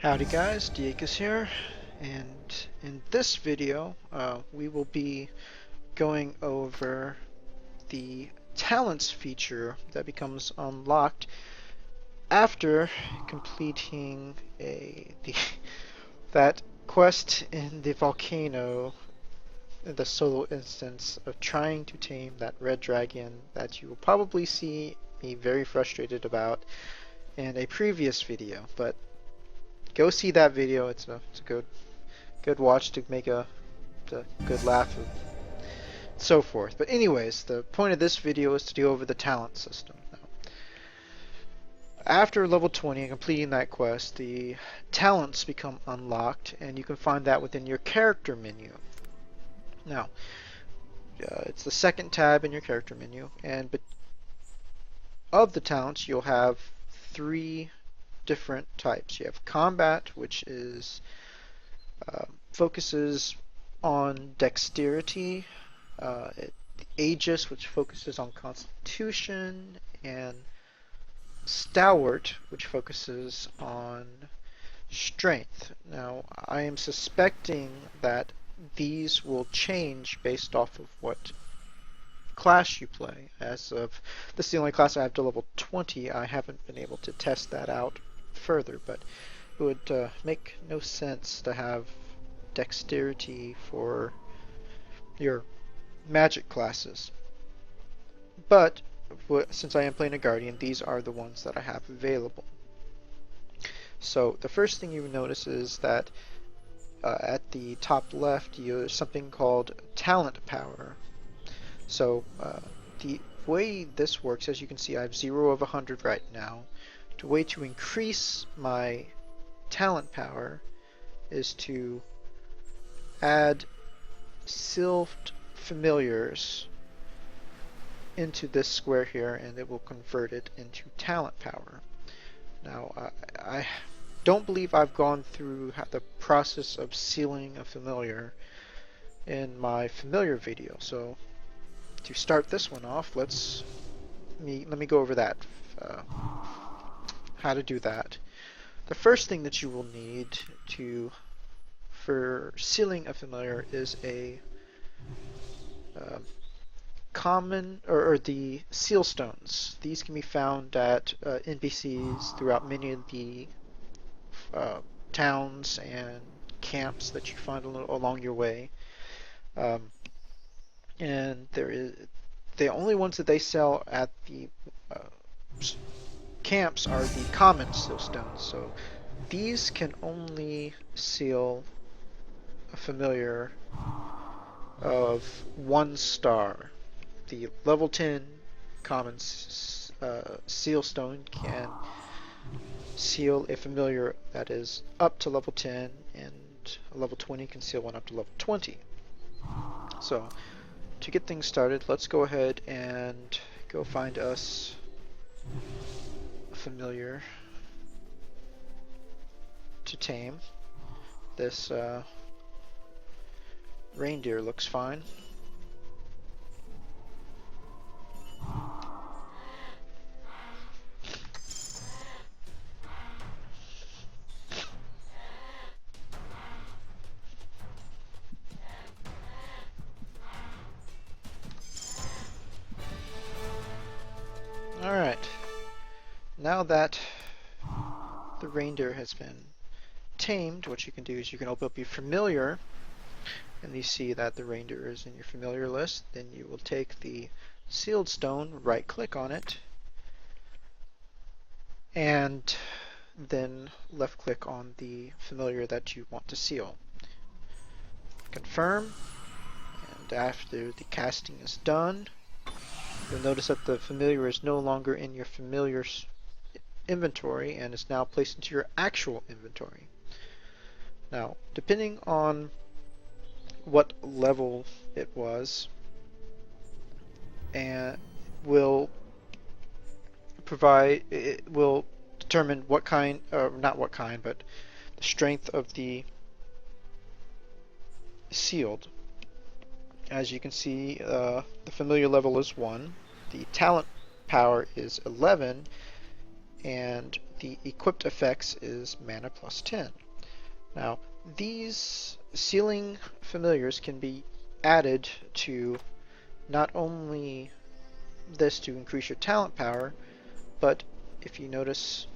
Howdy guys, Diakus here, and in this video we will be going over the talents feature that becomes unlocked after completing that quest in the volcano, the solo instance of trying to tame that red dragon that you will probably see me very frustrated about in a previous video, but go see that video. It's a good watch to make a good laugh and so forth. But anyways, the point of this video is to go over the talent system. Now, after level 20 and completing that quest, the talents become unlocked, and you can find that within your character menu. Now, it's the second tab in your character menu, and of the talents, you'll have three different types. You have combat, which is focuses on dexterity, Aegis, which focuses on constitution, and stalwart, which focuses on strength. Now, I am suspecting that these will change based off of what class you play. As of this is the only class I have to level 20, I haven't been able to test that out further, but it would make no sense to have dexterity for your magic classes. But since I am playing a guardian, these are the ones that I have available. So the first thing you notice is that at the top left, there's something called talent power. So the way this works, as you can see, I have 0 of 100 right now. The way to increase my talent power is to add sylphed familiars into this square here, and it will convert it into talent power. Now, I don't believe I've gone through the process of sealing a familiar in my familiar video, so to start this one off, let me go over that. How to do that. The first thing that you will need for sealing a familiar is a common or the seal stones. These can be found at NPCs throughout many of the towns and camps that you find along your way. And the only ones that they sell at the camps are the common seal stones. So these can only seal a familiar of 1 star. The level 10 common seal stone can seal a familiar that is up to level 10, and a level 20 can seal one up to level 20. So to get things started, let's go ahead and go find us a familiar to tame. This reindeer looks fine. Alright, now that the reindeer has been tamed, what you can do is you can open up your familiar, and you see that the reindeer is in your familiar list. Then you will take the sealed stone, right click on it, and then left click on the familiar that you want to seal. Confirm, and after the casting is done, you'll notice that the familiar is no longer in your familiar's inventory and is now placed into your actual inventory. Now, depending on what level it was, and will determine what kind, not what kind, but the strength of the sealed. As you can see, the familiar level is 1, the talent power is 11, and the equipped effects is mana plus 10. Now, these ceiling familiars can be added to not only this to increase your talent power, but if you notice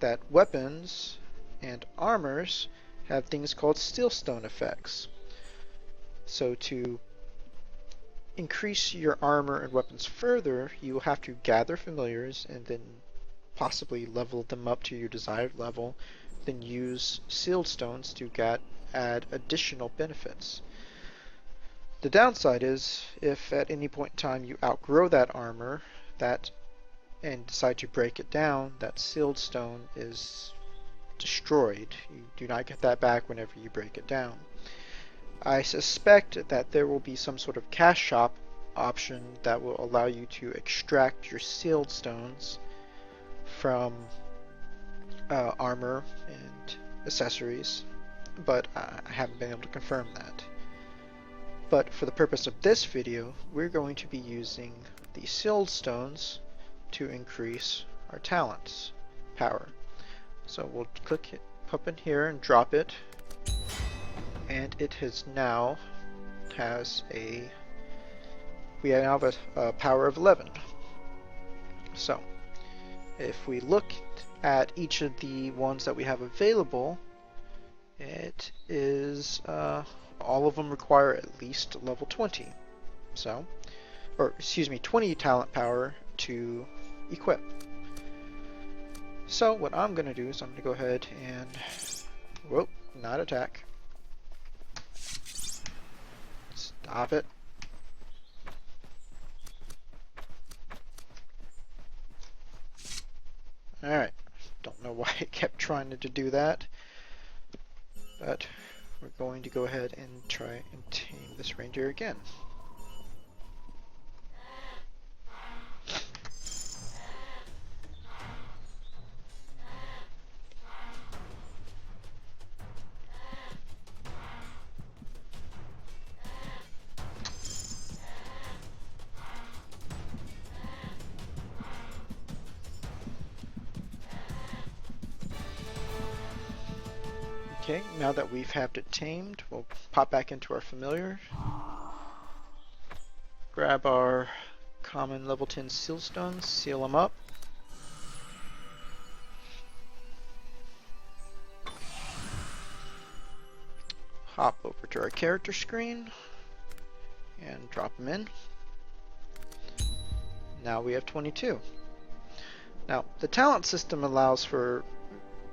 that weapons and armors have things called steelstone effects. So to increase your armor and weapons further, you will have to gather familiars and then possibly level them up to your desired level, then use sealed stones to add additional benefits. The downside is if at any point in time you outgrow that armor and decide to break it down, that sealed stone is destroyed. You do not get that back whenever you break it down. I suspect that there will be some sort of cash shop option that will allow you to extract your sealed stones from armor and accessories, but I haven't been able to confirm that. But for the purpose of this video, we're going to be using the sealed stones to increase our talents power. So we'll click it up in here and drop it, and it now has a power of 11. So if we look at each of the ones that we have available, it is all of them require at least level 20. So, or excuse me, 20 talent power to equip. So what I'm going to do is I'm going to go ahead and, whoop, not attack. Stop it. Alright, don't know why it kept trying to do that, but we're going to go ahead and try and tame this reindeer again. Okay, now that we've had it tamed, we'll pop back into our familiar, grab our common level 10 seal stones, seal them up, hop over to our character screen and drop them in. Now we have 22. Now the talent system allows for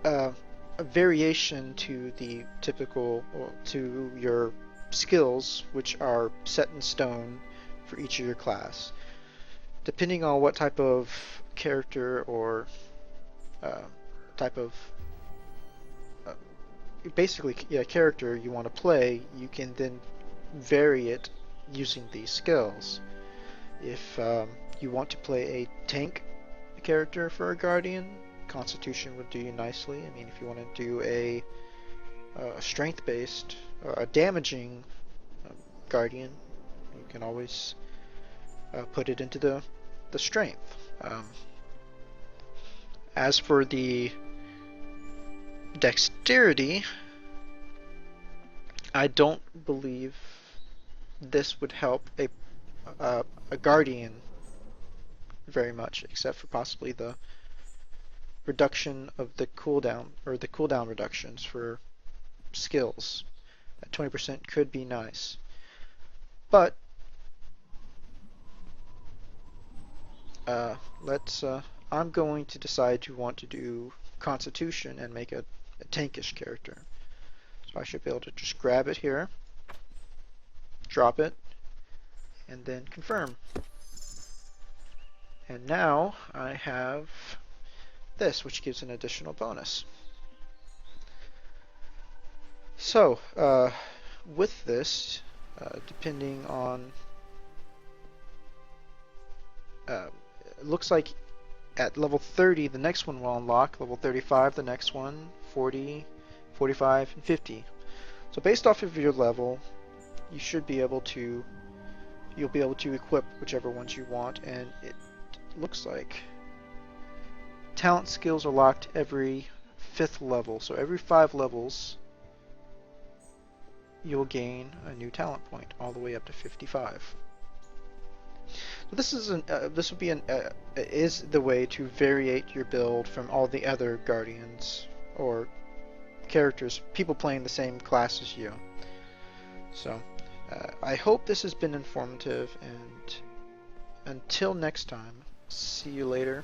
a variation to the typical, or to your skills, which are set in stone for each of your class. Depending on what type of character or type of basically character you want to play, you can then vary it using these skills. If you want to play a tank character for a guardian, Constitution would do you nicely. I mean, if you want to do a strength-based, a damaging guardian, you can always put it into the strength. As for the dexterity, I don't believe this would help a guardian very much, except for possibly the reduction of the cooldown, or the cooldown reductions for skills. At 20% could be nice. But I'm going to decide to want to do Constitution and make a tankish character. So I should be able to just grab it here, drop it, and then confirm. And now I have this, which gives an additional bonus. So, with this, depending on, it looks like at level 30 the next one will unlock, level 35 the next one, 40, 45, and 50. So based off of your level, you'll be able to equip whichever ones you want, and it looks like talent skills are locked every 5th level. So every 5 levels, you'll gain a new talent point, all the way up to 55. So this would be is the way to variate your build from all the other guardians or characters, people playing the same class as you. So I hope this has been informative, and until next time, see you later.